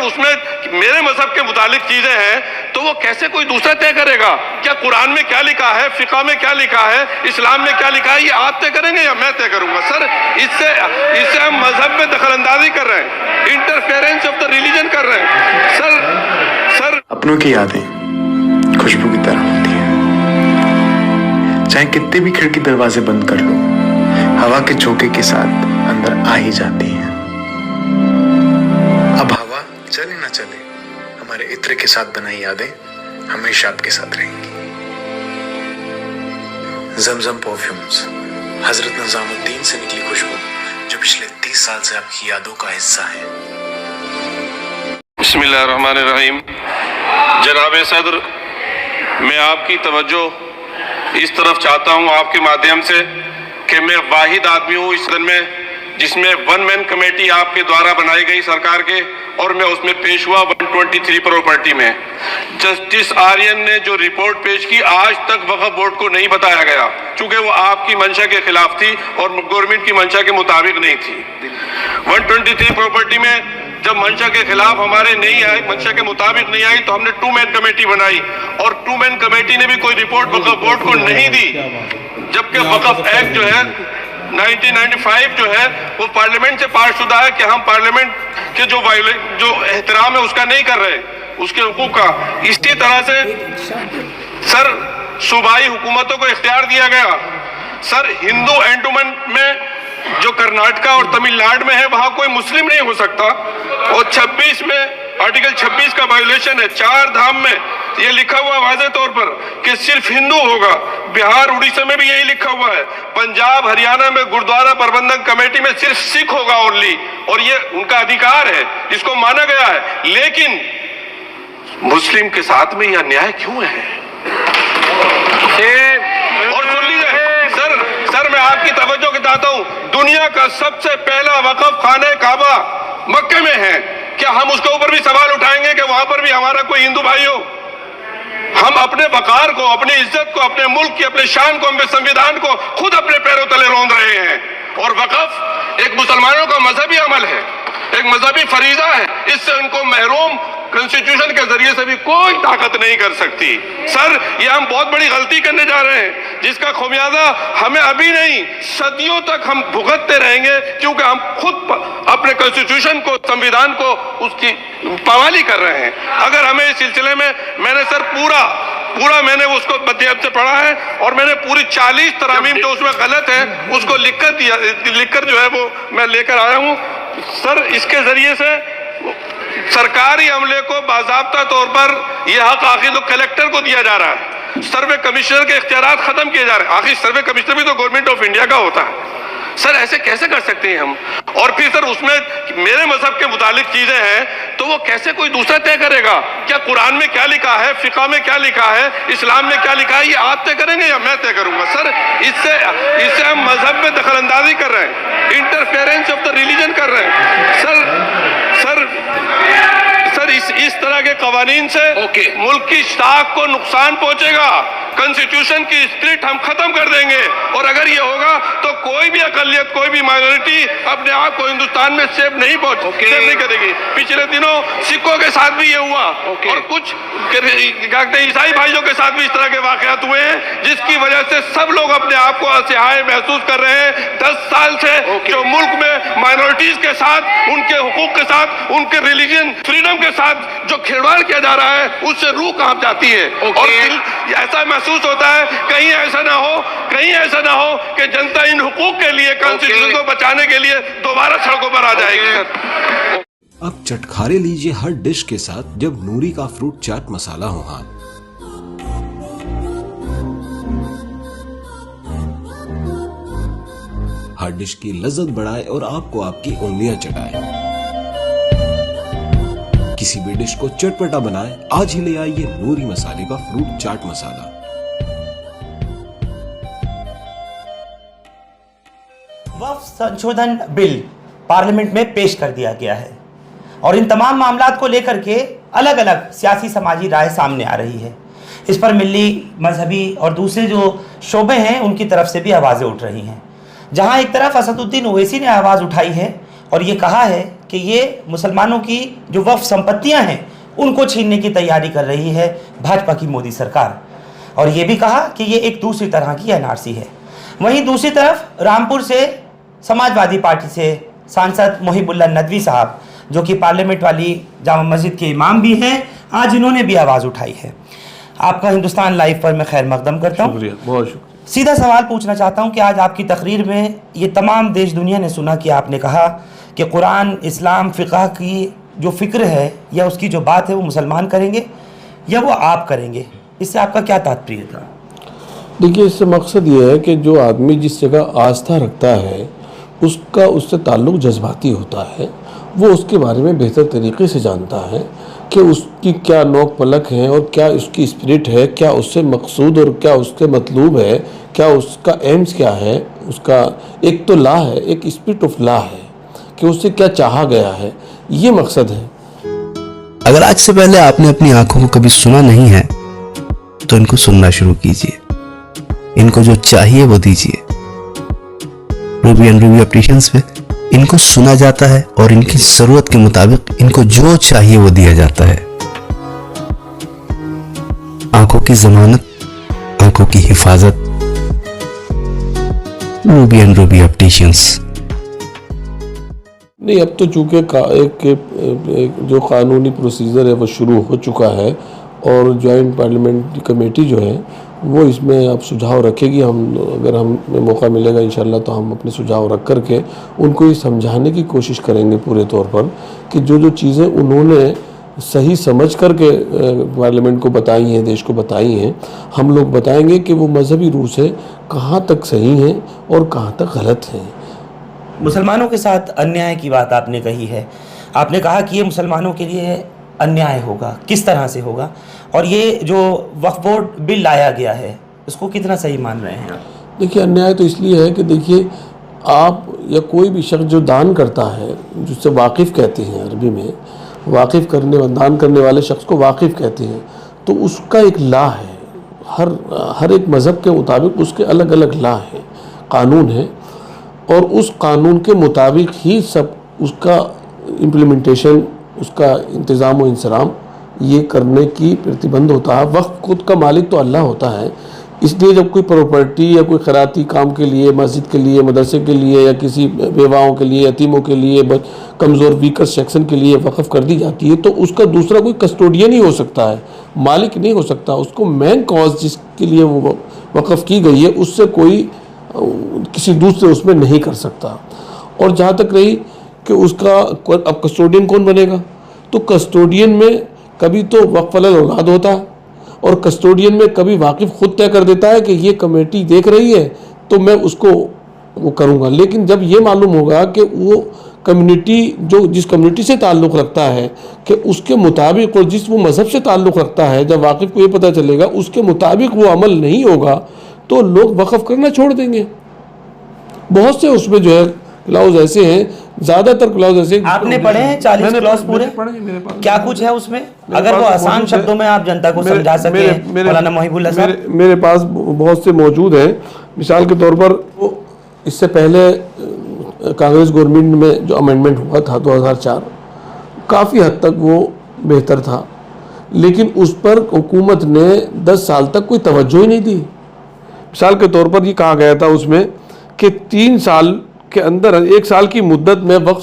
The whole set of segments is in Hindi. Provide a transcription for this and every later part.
उसमें मेरे मजहब के मुतालिक चीजें हैं तो वो कैसे कोई दूसरा तय करेगा? क्या कुरान में क्या लिखा है, फिक़ा में क्या लिखा है, इस्लाम में क्या लिखा है, ये आप तय करेंगे या मैं तय करूंगा? सर, इससे हम मजहब में दखलंदाजी कर रहे हैं, इंटरफेरेंस ऑफ द रिलीजन कर रहे हैं। सर अपनों की यादें खुशबू की तरह होती हैं, चाहे कितने भी खिड़की दरवाजे बंद कर लो, हवा के झोंके के साथ अंदर आ ही जाती हैं। अब हवा चले ना चले, हमारे इत्र के साथ बनाई यादें हमेशा आपके साथ रहेंगी। जमजम परफ्यूम्स, हजरत निजामुद्दीन से निकली खुशबू जो पिछले 30 साल से आपकी यादों का हिस्सा है। बिस्मिल्लाहिर्रहमानिर्रहीम। जनाब सदर, मैं आपकी तवज्जो इस तरफ चाहता हूं आपके माध्यम से कि मैं वाहिद आदमी हूं इस सदन में जिसमें वन मैन कमेटी आपके द्वारा बनाई गई सरकार के, और मैं उसमें पेश हुआ 123 प्रॉपर्टी में। जस्टिस आर्यन ने जो रिपोर्ट पेश की, आज तक वक्फ बोर्ड को नहीं बताया गया, चूंकि वो आपकी मंशा के खिलाफ थी और गवर्नमेंट की मंशा के मुताबिक नहीं थी। 123 प्रॉपर्टी में जब मंशा के खिलाफ हमारे नहीं आई, मंशा के मुताबिक नहीं आई, तो हमने 2 मैन कमेटी बनाई, और 2 मैन कमेटी ने भी कोई रिपोर्ट वक्फ बोर्ड को नहीं दी, जबकि वक्फ एक्ट जो है 1995 जो है वो पार्लियामेंट से पास शुदा है कि हम पार्लियामेंट के जो एहतराम है उसका नहीं कर रहे, उसके हुकूक का। इसी तरह से सर, सूबाई हुकूमतों को इख्तियार दिया गया। सर, हिंदू एंडोमेंट में जो कर्नाटका और तमिलनाडु में है वहां कोई मुस्लिम नहीं हो सकता, और 26 में आर्टिकल 26 का वायोलेशन है। 4 धाम में ये लिखा हुआ वाज़े तौर पर कि सिर्फ हिंदू होगा। बिहार उड़ीसा में भी यही लिखा हुआ है। पंजाब हरियाणा में गुरुद्वारा प्रबंधक कमेटी में सिर्फ सिख होगा ओनली, और ये उनका अधिकार है, इसको माना गया है। लेकिन मुस्लिम के साथ में यह अन्याय क्यों है? और सुन लीजिए सर, मैं आपकी तवज्जो के चाहता हूं, दुनिया का सबसे पहला वक़फ़ खाने काबा मक्के में है। क्या हम उसके ऊपर भी सवाल उठाएंगे कि वहां पर भी हमारा कोई हिंदू भाई हो? हम अपने वकार को, अपनी इज्जत को, अपने मुल्क की, अपने शान को, अपने संविधान को खुद अपने पैरों तले रौंद रहे हैं। और वक़फ़ एक मुसलमानों का मजहबी अमल है, एक मजहबी फरीजा है, इससे उनको महरूम कॉन्स्टिट्यूशन के जरिए से भी कोई ताकत नहीं कर सकती। सर, ये हम बहुत बड़ी गलती करने जा रहे हैं, जिसका खुमियाजा हमें अभी नहीं, सदियों तक हम भुगतते रहेंगे, क्योंकि हम खुद अपने कॉन्स्टिट्यूशन को, संविधान को, उसकी पामाली कर रहे हैं। अगर हमें इस सिलसिले में, मैंने सर पूरा मैंने उसको मध्यम से पढ़ा है, और मैंने पूरी 40 तरामीम जो उसमें गलत है उसको लिखकर जो है वो मैं लेकर आया हूं। सर, इसके जरिए से सरकारी अमले को बाज़ाब्ता तौर पर यह हक आखिर तो कलेक्टर को दिया जा रहा है, सर्वे कमिश्नर के इख्तियारात खत्म किए जा रहे हैं। आखिर सर्वे कमिश्नर भी तो गवर्नमेंट ऑफ इंडिया का होता है। सर, ऐसे कैसे कर सकते हैं हम? और फिर सर, उसमें मेरे मजहब के मुतालिक चीजें हैं तो वो कैसे कोई दूसरा तय करेगा? क्या कुरान में क्या लिखा है, फिक़ा में क्या लिखा है, इस्लाम में क्या लिखा है, ये आप तय करेंगे या मैं तय करूंगा? सर, इससे हम मजहब में दखलंदाजी कर रहे हैं, इंटरफेरेंस ऑफ द रिलीजन कर रहे हैं। सर, इस तरह के कवानीन से मुल्क की साख को नुकसान पहुंचेगा। कॉन्स्टिट्यूशन की स्पिरिट हम खत्म कर देंगे, और अगर ये होगा तो कोई भी अकलियत, कोई भी माइनॉरिटी अपने आप को हिंदुस्तान में सेफ नहीं करेगी। पिछले दिनों सिखों के साथ भी ये हुआ, और कुछ ईसाई भाइयों के साथ भी इस तरह के वाकयात हुए हैं, जिसकी वजह से सब लोग अपने आप को असहाय महसूस कर रहे हैं। 10 साल से जो मुल्क में माइनॉरिटीज के साथ, उनके हुकूक के साथ, उनके रिलीजन फ्रीडम के साथ जो खिलवाड़ किया जा रहा है, उससे रूह कांप जाती है। और ऐसा महसूस होता है कहीं ऐसा ना हो कि जनता इन हुकूक के लिए, कॉन्स्टिट्यूशन को बचाने के लिए दोबारा सड़कों पर आ जाएगी। अब चटखारे लीजिए हर डिश के साथ जब नूरी का फ्रूट चाट मसाला हो हाथ। हर डिश की लज्जत बढ़ाए और आपको आपकी उंगलियां चटाए। किसी भी डिश को चटपटा बनाए, आज ही ले आइए नूरी मसाले का फ्रूट चाट मसाला। वक्फ संशोधन बिल पार्लियामेंट में पेश कर दिया गया है, और इन तमाम मामलात को लेकर के अलग अलग सियासी समाजी राय सामने आ रही है। इस पर मिली, मजहबी और दूसरे जो शोबे हैं उनकी तरफ से भी आवाज़ें उठ रही हैं। जहां एक तरफ असदुद्दीन ओवैसी ने आवाज़ उठाई है और ये कहा है कि ये मुसलमानों की जो वक्फ संपत्तियां हैं उनको छीनने की तैयारी कर रही है भाजपा की मोदी सरकार। और ये भी कहा कि ये एक दूसरी तरह की एनआरसी है। वहीं दूसरी तरफ रामपुर से समाजवादी पार्टी से सांसद मोहिबुल्लाह नदवी साहब, जो कि पार्लियामेंट वाली जामा मस्जिद के इमाम भी हैं, आज इन्होंने भी आवाज़ उठाई है। आपका हिंदुस्तान लाइव पर मैं खैर मकदम करता हूँ। बहुत शुक्रिया। सीधा सवाल पूछना चाहता हूँ कि आज आपकी तकरीर में ये तमाम देश दुनिया ने सुना कि आपने कहा कि कुरान, इस्लाम, फ़िक़ह की जो फ़िक्र है या उसकी जो बात है वो मुसलमान करेंगे या वो आप करेंगे। इससे आपका क्या तात्पर्य था? देखिए, इससे मकसद ये है कि जो आदमी जिस जगह आस्था रखता है उसका उससे ताल्लुक़ जज्बाती होता है, वो उसके बारे में बेहतर तरीके से जानता है कि उसकी क्या नोक पलक है और क्या उसकी स्पिरिट है, क्या उससे मकसूद और क्या उसके मतलूब है, क्या उसका एम्स क्या है। उसका एक तो ला है, एक स्पिरिट ऑफ ला है कि उससे क्या चाहा गया है, ये मकसद है। अगर आज से पहले आपने अपनी आंखों को कभी सुना नहीं है तो इनको सुनना शुरू कीजिए, इनको जो चाहिए वो दीजिए। रूबी एंड रूबी ऑप्टिशियंस पे इनको सुना जाता है और इनकी जरूरत के मुताबिक इनको जो चाहिए वो दिया जाता है। आंखों की जमानत, आंखों की हिफाजत, रूबी एंड रूबी ऑप्टिशियंस। नहीं, अब तो चूँकि एक जो कानूनी प्रोसीजर है वो शुरू हो चुका है और जॉइंट पार्लियामेंट्री कमेटी जो है वो इसमें अब सुझाव रखेगी। अगर हमें मौका मिलेगा इंशाल्लाह तो हम अपने सुझाव रख करके उनको ये समझाने की कोशिश करेंगे पूरे तौर पर कि जो चीज़ें उन्होंने सही समझ करके पार्लियामेंट को बताई हैं, देश को बताई हैं, हम लोग बताएंगे कि वो मजहबी रूह से कहाँ तक सही हैं और कहाँ तक गलत हैं। मुसलमानों के साथ अन्याय की बात आपने कही है। आपने कहा कि ये मुसलमानों के लिए अन्याय होगा, किस तरह से होगा? और ये जो वक्फ बोर्ड बिल लाया गया है उसको कितना सही मान रहे हैं आप? देखिए, अन्याय तो इसलिए है कि देखिए, आप या कोई भी शख्स जो दान करता है, जिससे वाकिफ़ कहते हैं अरबी में, वाकिफ़ दान करने वाले शख्स को वाकिफ़ कहते हैं, तो उसका एक ला है। हर एक मज़हब के मुताबिक उसके अलग अलग ला है, कानून है, और उस कानून के मुताबिक ही सब उसका इम्प्लीमेंटेशन, उसका इंतज़ाम व इंसराम ये करने की प्रतिबंध होता है। वक्फ खुद का मालिक तो अल्लाह होता है, इसलिए जब कोई प्रॉपर्टी या कोई खैराती काम के लिए, मस्जिद के लिए, मदरसे के लिए या किसी बेवाओं के लिए, यतीमों के लिए, कमज़ोर वीकर सेक्शन के लिए वक़्फ़ कर दी जाती है तो उसका दूसरा कोई कस्टोडियन ही हो सकता है, मालिक नहीं हो सकता। उसको मेन कॉज जिसके लिए वो वक़्फ़ की गई है उससे कोई किसी दूसरे उसमें नहीं कर सकता। और जहाँ तक रही कि उसका अब कस्टोडियन कौन बनेगा, तो कस्टोडियन में कभी तो वक्फ वाला औलाद होता है और कस्टोडियन में कभी वाकिफ़ खुद तय कर देता है कि ये कमेटी देख रही है तो मैं उसको वो करूँगा। लेकिन जब ये मालूम होगा कि वो कम्युनिटी जो जिस कम्युनिटी से ताल्लुक़ रखता है कि उसके मुताबिक और जिस वो मज़हब से ताल्लुक़ रखता है, जब वाकिफ़ को ये पता चलेगा उसके मुताबिक वो अमल नहीं होगा तो लोग वक़्फ़ करना छोड़ देंगे। बहुत से उसमें जो है क्लाउज ऐसे हैं, ज़्यादातर क्लाउज ऐसे। आपने पढ़े हैं 40 क्लाउज पूरे? क्या कुछ है उसमें? अगर वो आसान शब्दों में आप जनता को समझा सकें मौलाना मोहिबुल्लाह साहब। मेरे पास बहुत से मौजूद हैं। मिसाल के तौर पर इससे पहले कांग्रेस गवर्नमेंट में जो अमेंडमेंट हुआ था 2004, काफ़ी हद तक वो बेहतर था, लेकिन उस पर हुकूमत ने 10 साल तक कोई तवज्जो ही नहीं दी। मिसाल के तौर पर ये कहा गया था उसमें कि 3 साल के अंदर 1 साल की मुद्दत में वक्फ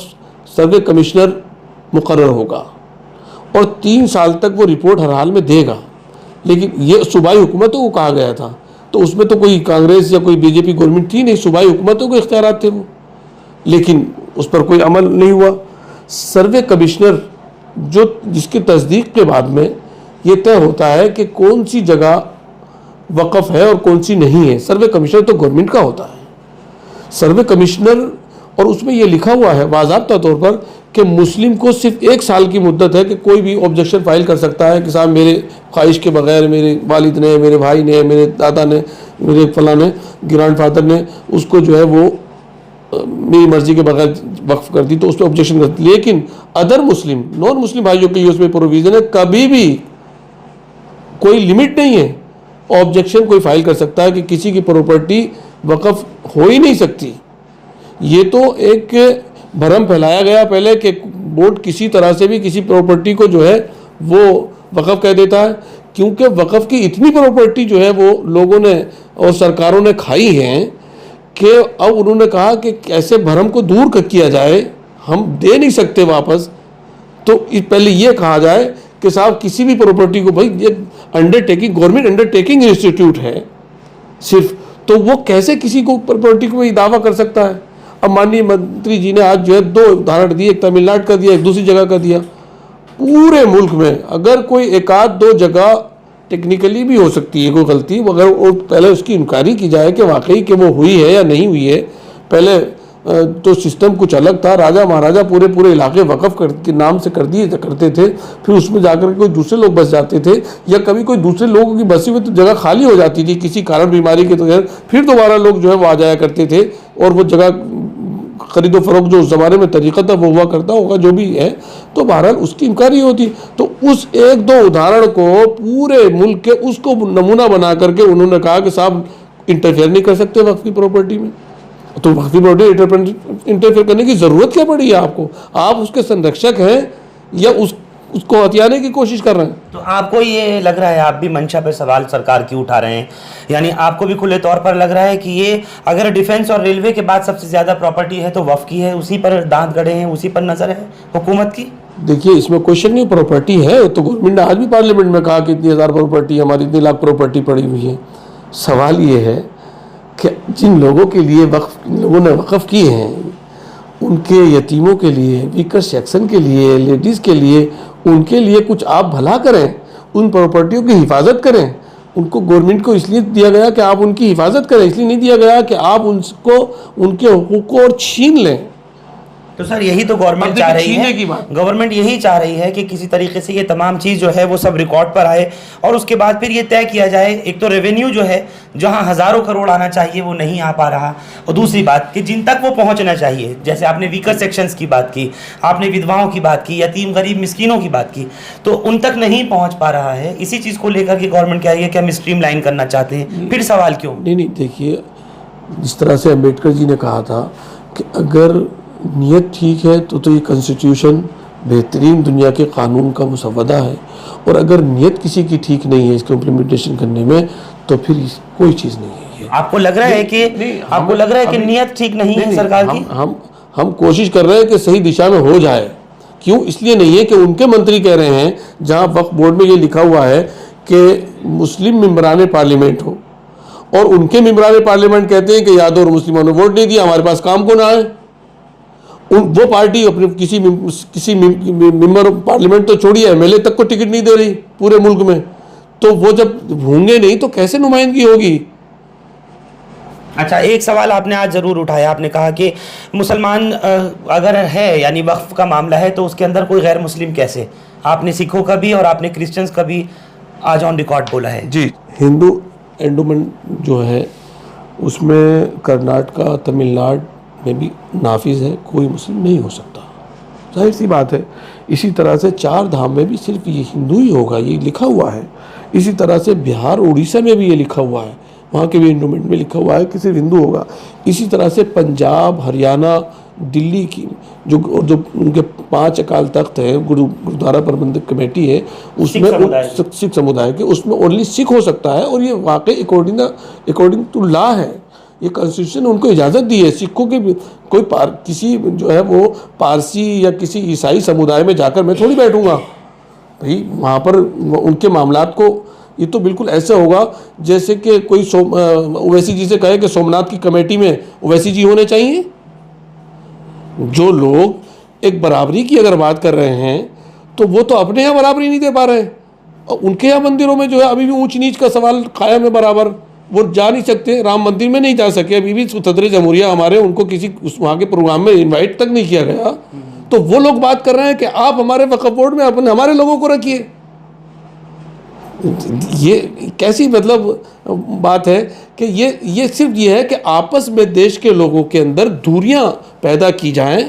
सर्वे कमिश्नर मुकर्रर होगा और 3 साल तक वो रिपोर्ट हर हाल में देगा। लेकिन ये सूबाई हुकूमतों को कहा गया था, तो उसमें तो कोई कांग्रेस या कोई बीजेपी गवर्नमेंट थी नहीं, सूबाई हुकूमतों को इख्तियारात थे वो, लेकिन उस पर कोई अमल नहीं हुआ। सर्वे कमिश्नर जिसकी तस्दीक के बाद में ये तय होता है कि कौन सी जगह वक़्फ़ है और कौन सी नहीं है। सर्वे कमिश्नर तो गवर्नमेंट का होता है, सर्वे कमिश्नर, और उसमें ये लिखा हुआ है बाज़ाब्ता तौर पर कि मुस्लिम को सिर्फ 1 साल की मुद्दत है कि कोई भी ऑब्जेक्शन फाइल कर सकता है कि साहब मेरे ख्वाहिश के बगैर मेरे वालिद ने, मेरे भाई ने, मेरे दादा ने, मेरे फलां ने, ग्रैंड फादर ने उसको जो है वो मेरी मर्ज़ी के बगैर वक्फ कर दी तो उस पर ऑब्जेक्शन करती। लेकिन अदर मुस्लिम, नॉन मुस्लिम भाइयों के लिए उसमें प्रोविज़न है, कभी भी कोई लिमिट नहीं है, ऑब्जेक्शन कोई फाइल कर सकता है कि किसी की प्रॉपर्टी वक़्फ़ हो ही नहीं सकती। ये तो एक भ्रम फैलाया गया पहले कि बोर्ड किसी तरह से भी किसी प्रॉपर्टी को जो है वो वक़्फ़ कह देता है, क्योंकि वक़्फ़ की इतनी प्रॉपर्टी जो है वो लोगों ने और सरकारों ने खाई हैं कि अब उन्होंने कहा कि कैसे भ्रम को दूर किया जाए, हम दे नहीं सकते वापस, तो पहले ये कहा जाए कि साहब किसी भी प्रॉपर्टी को, भाई ये अंडरटेकिंग गवर्नमेंट अंडरटेकिंग इंस्टीट्यूट है सिर्फ, तो वो कैसे किसी को प्रॉपर्टी को भी दावा कर सकता है। अब माननीय मंत्री जी ने आज जो है 2 उदाहरण दिए, एक तमिलनाडु का दिया, एक दूसरी जगह का दिया। पूरे मुल्क में अगर कोई एक आध 2 जगह टेक्निकली भी हो सकती है कोई गलती, अगर वो पहले उसकी इंक्वायरी की जाए कि वाकई कि वो हुई है या नहीं हुई है। पहले तो सिस्टम कुछ अलग था, राजा महाराजा पूरे इलाके वक़्फ़ के नाम से करते थे, फिर उसमें जाकर कोई दूसरे लोग बस जाते थे, या कभी कोई दूसरे लोगों की बसी हुई तो जगह खाली हो जाती थी किसी कारण बीमारी के, तो फिर दोबारा लोग जो है वो आ जाया करते थे और वो जगह खरीदो फरोख्त जो उस ज़माने में तरीक़ा था वो हुआ करता होगा जो भी है, तो बहरहाल उसकी इंक्वायरी होती। तो उस 1-2 उदाहरण को पूरे मुल्क के उसको नमूना बना करके उन्होंने कहा कि साहब इंटरफेयर नहीं कर सकते वक्फ की प्रॉपर्टी में, तो वक्फ की प्रॉपर्टी इंटरफेयर करने की ज़रूरत क्या पड़ी है आपको? आप उसके संरक्षक हैं या उसको हथियाने की कोशिश कर रहे हैं? तो आपको ये लग रहा है, आप भी मंशा पे सवाल सरकार की उठा रहे हैं, यानी आपको भी खुले तौर पर लग रहा है कि ये अगर डिफेंस और रेलवे के बाद सबसे ज़्यादा प्रॉपर्टी है तो वफ़ की है, उसी पर दांत गड़े हैं, उसी पर नज़र है हुकूमत की? देखिए इसमें क्वेश्चन नहीं, प्रॉपर्टी है तो गवर्नमेंट ने आज भी पार्लियामेंट में कहा कि इतनी हज़ार प्रॉपर्टी, हमारी इतनी लाख प्रॉपर्टी पड़ी हुई है। सवाल ये है कि जिन लोगों के लिए लोगों ने वक़्फ़ किए हैं, उनके यतीमों के लिए, वीकर सेक्शन के लिए, लेडीज़ के लिए, उनके लिए कुछ आप भला करें, उन प्रॉपर्टियों की हिफाजत करें। उनको गवर्नमेंट को इसलिए दिया गया कि आप उनकी हिफाजत करें, इसलिए नहीं दिया गया कि आप उनको उनके हुकूक को और छीन लें। तो सर यही तो गवर्नमेंट चाह रही है, गवर्नमेंट यही चाह रही है कि किसी तरीके से ये तमाम चीज़ जो है वो सब रिकॉर्ड पर आए और उसके बाद फिर ये तय किया जाए, एक तो रेवेन्यू जो है जहां हज़ारों करोड़ आना चाहिए वो नहीं आ पा रहा, और दूसरी बात कि जिन तक वो पहुंचना चाहिए, जैसे आपने वीकर सेक्शंस की बात की, आपने विधवाओं की बात की, यतीम गरीब मिस्किनों की बात की, तो उन तक नहीं पहुँच पा रहा है। इसी चीज़ को लेकर के गवर्नमेंट कह रही है कि हम स्ट्रीम लाइन करना चाहते हैं। फिर सवाल क्यों? नहीं, देखिए जिस तरह से अम्बेडकर जी ने कहा था कि अगर नीयत ठीक है तो ये कॉन्स्टिट्यूशन बेहतरीन दुनिया के कानून का मुसव्वदा है, और अगर नीयत किसी की ठीक नहीं है इसको इम्प्लीमेंटेशन करने में तो फिर कोई चीज़ नहीं है। आपको लग रहा है कि नीयत ठीक नहीं है सरकार की? हम कोशिश कर रहे हैं कि सही दिशा में हो जाए। क्यों? इसलिए नहीं है कि उनके मंत्री कह रहे हैं, जहाँ वक्फ बोर्ड में ये लिखा हुआ है कि मुस्लिम मेंबरान पार्लियामेंट हो, और उनके मेंबरान पार्लियामेंट कहते हैं कि यादव और मुस्लिमों ने वोट नहीं दिया, हमारे पास काम को ना आए। वो पार्टी अपने किसी मेंबर पार्लियामेंट तो छोड़िए, एमएलए तक को टिकट नहीं दे रही पूरे मुल्क में, तो वो जब होंगे नहीं तो कैसे नुमाइंदगी होगी? अच्छा, एक सवाल आपने आज ज़रूर उठाया, आपने कहा कि मुसलमान अगर है यानी वक्फ का मामला है तो उसके अंदर कोई गैर मुस्लिम कैसे? आपने सिखों का भी और आपने क्रिश्चियंस का भी आज ऑन रिकॉर्ड बोला है। जी, हिंदू एंडोमेंट जो है उसमें कर्नाटका, तमिलनाडु में भी नाफिज है, कोई मुस्लिम नहीं हो सकता, जाहिर सी बात है। इसी तरह से 4 धाम में भी सिर्फ ये हिंदू ही होगा, ये लिखा हुआ है। इसी तरह से बिहार, उड़ीसा में भी ये लिखा हुआ है, वहाँ के भी एंडोमेंट में लिखा हुआ है कि सिर्फ हिंदू होगा। इसी तरह से पंजाब, हरियाणा, दिल्ली की जो उनके 5 अकाल तख्त हैं, गुरुद्वारा प्रबंधक कमेटी है, उसमें सिख समुदाय के, उसमें ओनली सिख हो सकता है, और ये वाकई अकॉर्डिंग टू लॉ है। ये कॉन्स्टिट्यूशन उनको इजाज़त दी है। सिखों के कोई किसी जो है वो पारसी या किसी ईसाई समुदाय में जाकर मैं थोड़ी बैठूंगा भाई, वहाँ पर उनके मामलात को, ये तो बिल्कुल ऐसा होगा जैसे कि कोई ओवैसी जी से कहे कि सोमनाथ की कमेटी में ओवैसी जी होने चाहिए। जो लोग एक बराबरी की अगर बात कर रहे हैं तो वो तो अपने यहाँ बराबरी नहीं दे पा रहे हैं, और उनके यहाँ मंदिरों में जो है अभी भी ऊंच नीच का सवाल कायम है बराबर, वो जा नहीं सकते, राम मंदिर में नहीं जा सके अभी भी, सदर जमहूरिया हमारे, उनको किसी वहाँ के प्रोग्राम में इनवाइट तक नहीं किया गया। तो वो लोग बात कर रहे हैं कि आप हमारे वक्फ बोर्ड में अपने हमारे लोगों को रखिए। ये कैसी मतलब बात है कि ये सिर्फ ये है कि आपस में देश के लोगों के अंदर दूरियां पैदा की जाएं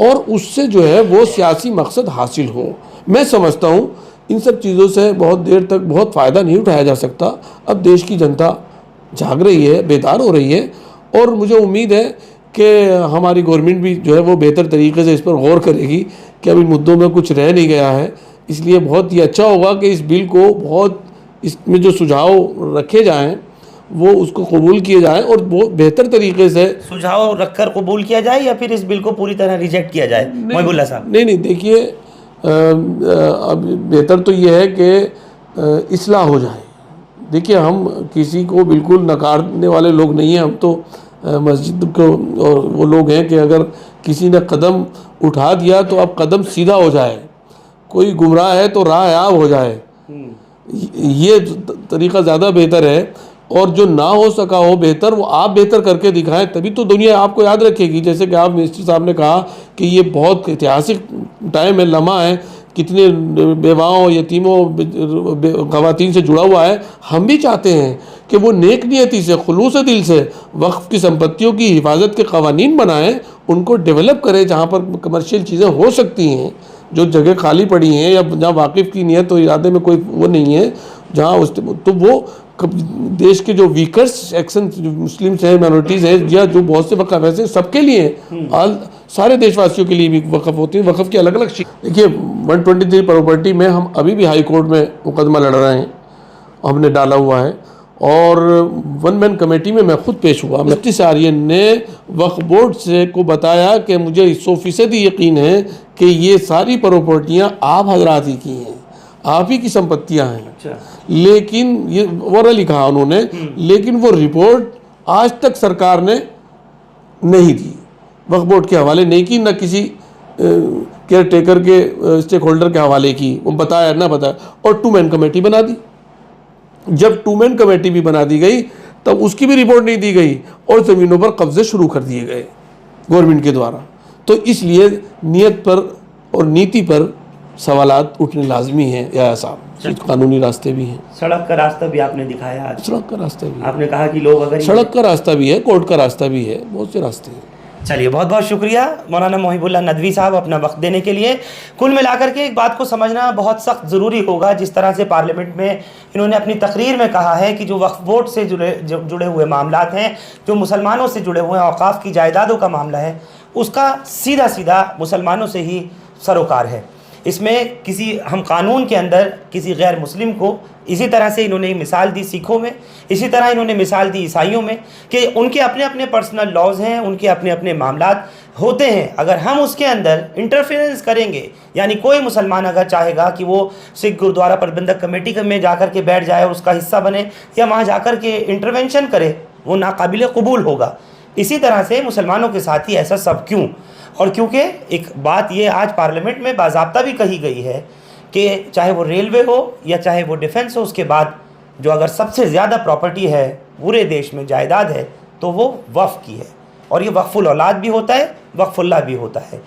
और उससे जो है वो सियासी मकसद हासिल हो। मैं समझता हूँ इन सब चीज़ों से बहुत देर तक बहुत फ़ायदा नहीं उठाया जा सकता। अब देश की जनता जाग रही है, बेदार हो रही है, और मुझे उम्मीद है कि हमारी गवर्नमेंट भी जो है वो बेहतर तरीके से इस पर गौर करेगी कि अब इन मुद्दों में कुछ रह नहीं गया है। इसलिए बहुत ही अच्छा होगा कि इस बिल को बहुत इसमें जो सुझाव रखे जाएं वो उसको कबूल किए जाएं और वो बेहतर तरीके से सुझाव रखकर कबूल किया जाए या फिर इस बिल को पूरी तरह रिजेक्ट किया जाए? मोहिबुल्लाह साहब। नहीं देखिए, अब बेहतर तो ये है कि इस्लाह हो जाए। देखिए, हम किसी को बिल्कुल नकारने वाले लोग नहीं हैं, हम तो मस्जिद को और वो लोग हैं कि अगर किसी ने कदम उठा दिया तो अब कदम सीधा हो जाए, कोई गुमराह है तो राह याब हो जाए, ये तरीका ज़्यादा बेहतर है। और जो ना हो सका हो बेहतर, वो आप बेहतर करके दिखाएं, तभी तो दुनिया आपको याद रखेगी। जैसे कि आप मिनिस्टर साहब ने कहा कि ये बहुत ऐतिहासिक टाइम है, लम्हा है, कितने बेवाओं, यतीमों, ख़वातीन से जुड़ा हुआ है। हम भी चाहते हैं कि वो नेक नियति से, खुलूस दिल से वक्फ़ की संपत्तियों की हिफाजत के क़वानीन बनाएं, उनको डेवलप करें। जहाँ पर कमर्शियल चीज़ें हो सकती हैं, जो जगह खाली पड़ी हैं या जहाँ वाकिफ़ की नियत और इरादे में कोई वो नहीं है, जहाँ उस तो वो देश के जो वीकर सेक्शन, मुस्लिम्स हैं, माइनॉरिटीज़ हैं, या जो बहुत से वक़फ़ ऐसे सबके लिए सारे देशवासियों के लिए भी वक़फ़ होती है। वक़फ़ की अलग अलग देखिए, 123 प्रॉपर्टी में हम अभी भी हाई कोर्ट में मुकदमा लड़ रहे हैं, हमने डाला हुआ है। और 1 मैन कमेटी में मैं खुद पेश हुआ। मुफ्ती सारियन ने वक्फ बोर्ड से को बताया कि मुझे 100% यकीन है कि ये सारी प्रॉपर्टियाँ आप हजरात ही की हैं, आप ही की संपत्तियाँ हैं। अच्छा। लेकिन ये वरा लिखा उन्होंने, लेकिन वो रिपोर्ट आज तक सरकार ने नहीं दी, वक्फ बोर्ड के हवाले नहीं की, न किसी केयर टेकर के स्टेक होल्डर के हवाले की, वो बताया ना बताया। और 2 मैन कमेटी बना दी। जब 2 मैन कमेटी भी बना दी गई तब उसकी भी रिपोर्ट नहीं दी गई और ज़मीनों पर कब्जे शुरू कर दिए गए गवर्नमेंट के द्वारा। तो इसलिए नीयत पर और नीति पर सवालात उठने लाजमी हैं। या साहब, कानूनी रास्ते भी हैं, सड़क का रास्ता भी आपने दिखाया आज। सड़क का रास्ता भी है। आपने कहा कि लोग अगर सड़क का रास्ता भी है, कोर्ट का रास्ता भी है, बहुत से रास्ते हैं। चलिए, बहुत बहुत शुक्रिया मौलाना मोहिबुल्लाह नदवी साहब अपना वक्त देने के लिए। कुल मिलाकर के एक बात को समझना बहुत सख्त ज़रूरी होगा, जिस तरह से पार्लियामेंट में इन्होंने अपनी तकरीर में कहा है कि जो वक्फ बोर्ड से जुड़े हुए मामलात हैं, जो मुसलमानों से जुड़े हुए औकाफ की जायदादों का मामला है, उसका सीधा सीधा मुसलमानों से ही सरोकार है। इसमें किसी हम कानून के अंदर किसी गैर मुस्लिम को, इसी तरह से इन्होंने मिसाल दी सिखों में, इसी तरह इन्होंने मिसाल दी ईसाइयों में, कि उनके अपने अपने पर्सनल लॉज हैं, उनके अपने अपने मामलात होते हैं। अगर हम उसके अंदर इंटरफेरेंस करेंगे, यानी कोई मुसलमान अगर चाहेगा कि वो सिख गुरुद्वारा प्रबंधक कमेटी में जाकर के बैठ जाए, उसका हिस्सा बने या वहाँ जाकर के इंटरवेंशन करे, वो नाकाबिल कबूल होगा। इसी तरह से मुसलमानों के साथ ही ऐसा सब क्यों? और क्योंकि एक बात ये आज पार्लियामेंट में बाज़ाब्ता भी कही गई है कि चाहे वो रेलवे हो या चाहे वो डिफेंस हो, उसके बाद जो अगर सबसे ज़्यादा प्रॉपर्टी है पूरे देश में, जायदाद है, तो वो वक्फ़ की है। और ये वक्फ़ुल औलाद भी होता है, वक्फ़ुल्लाह भी होता है।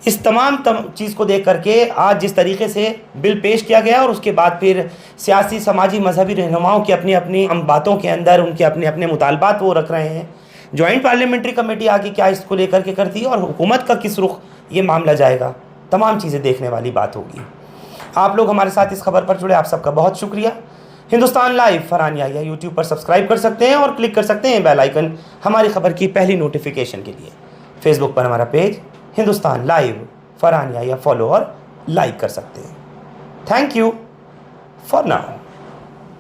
इस तमाम चीज़ को देख करके आज जिस तरीके से बिल पेश किया गया और उसके बाद फिर सियासी, समाजी, मजहबी रहनुमाओं की अपनी अपनी बातों के अंदर उनके अपने अपने मुतालबात वो रख रहे हैं। जॉइंट पार्लियामेंट्री कमेटी आगे क्या इसको लेकर के करती है और हुकूमत का किस रुख ये मामला जाएगा, तमाम चीज़ें देखने वाली बात होगी। आप लोग हमारे साथ इस खबर पर जुड़े, आप सबका बहुत शुक्रिया। हिंदुस्तान लाइव फरहानिया या यूट्यूब पर सब्सक्राइब कर सकते हैं और क्लिक कर सकते हैं बेल आइकन हमारी खबर की पहली नोटिफिकेशन के लिए। फेसबुक पर हमारा पेज हिंदुस्तान लाइव फरहानिया या फॉलो और लाइक कर सकते हैं। Thank you for now.